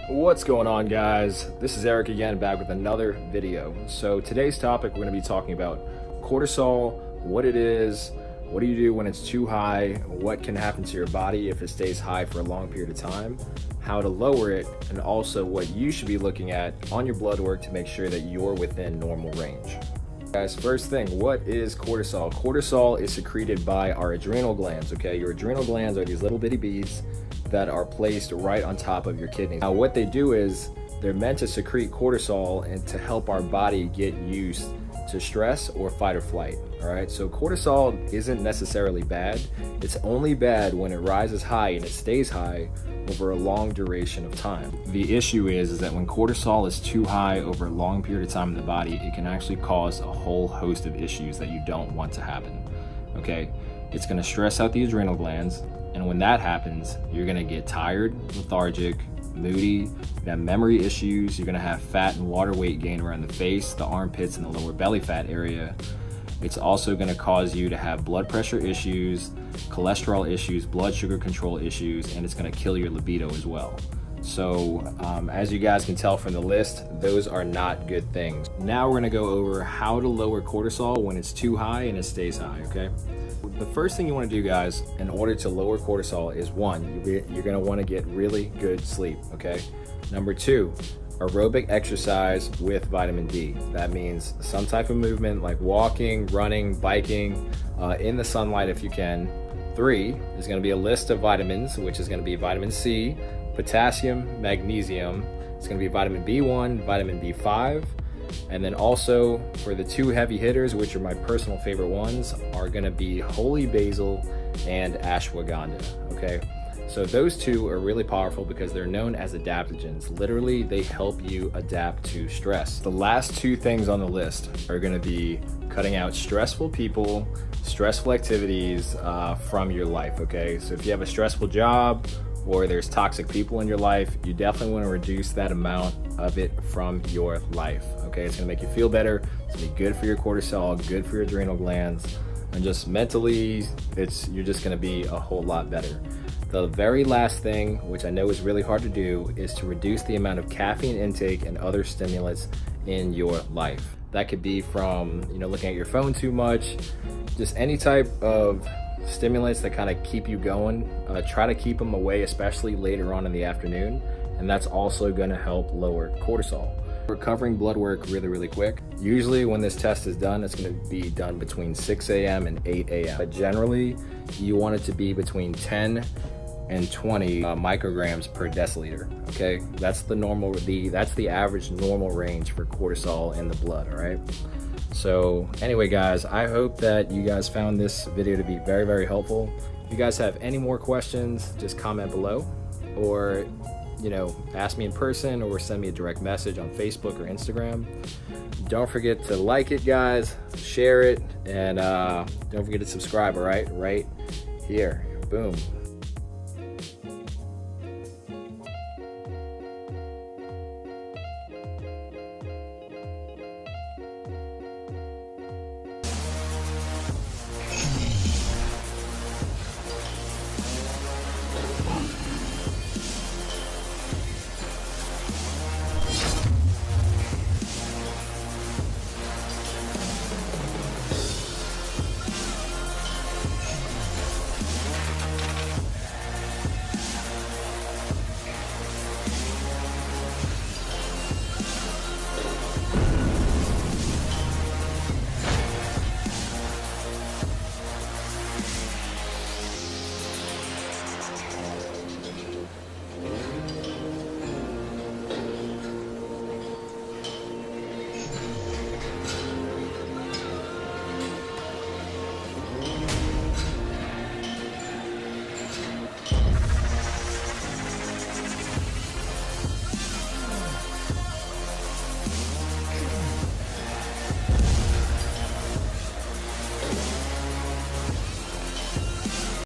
What's going on, guys? This is Eric again, back with another video. So today's topic, we're going to be talking about cortisol, what it is, what do you do when it's too high, what can happen to your body if it stays high for a long period of time, how to lower it, and also what you should be looking at on your blood work to make sure that you're within normal range. Guys, first thing, what is cortisol? Cortisol is secreted by our adrenal glands, okay? Your adrenal glands are these little bitty beads that are placed right on top of your kidneys. Now, what they do is they're meant to secrete cortisol and to help our body get used to stress or fight or flight, all right? So cortisol isn't necessarily bad. It's only bad when it rises high and it stays high over a long duration of time. The issue is that when cortisol is too high over a long period of time in the body, it can actually cause a whole host of issues that you don't want to happen, okay? It's gonna stress out the adrenal glands, and when that happens, you're gonna get tired, lethargic, moody, you're gonna have memory issues, you're gonna have fat and water weight gain around the face, the armpits, and the lower belly fat area. It's also gonna cause you to have blood pressure issues, cholesterol issues, blood sugar control issues, and it's gonna kill your libido as well. So as you guys can tell from the list, those are not good things. Now we're gonna go over how to lower cortisol when it's too high and it stays high, okay? The first thing you wanna do, guys, in order to lower cortisol is one, you're gonna wanna get really good sleep, okay? Number two, aerobic exercise with vitamin D. That means some type of movement like walking, running, biking, in the sunlight if you can. Three is gonna be a list of vitamins, which is gonna be vitamin C, potassium, magnesium. It's gonna be vitamin B1, vitamin B5, and then also for the two heavy hitters, which are my personal favorite ones, are gonna be holy basil and ashwaganda, okay? So those two are really powerful because they're known as adaptogens. Literally, they help you adapt to stress. The last two things on the list are gonna be cutting out stressful people, stressful activities from your life, okay? So if you have a stressful job or there's toxic people in your life, you definitely wanna reduce that amount of it from your life, okay? It's gonna make you feel better, it's gonna be good for your cortisol, good for your adrenal glands, and just mentally, you're just gonna be a whole lot better. The very last thing, which I know is really hard to do, is to reduce the amount of caffeine intake and other stimulants in your life. That could be from, looking at your phone too much, just any type of stimulants that kind of keep you going. Try to keep them away, especially later on in the afternoon, and that's also going to help lower cortisol. We're covering blood work really quick. Usually when this test is done, it's going to be done between 6 a.m. and 8 a.m. But generally, you want it to be between 10 and 20 micrograms per deciliter, okay? That's the average normal range for cortisol in the blood, all right? So anyway, guys, I hope that you guys found this video to be very helpful. If you guys have any more questions, just comment below, or ask me in person, or send me a direct message on Facebook or Instagram. Don't forget to like it, guys, share it, and don't forget to subscribe, all right? Right here, boom.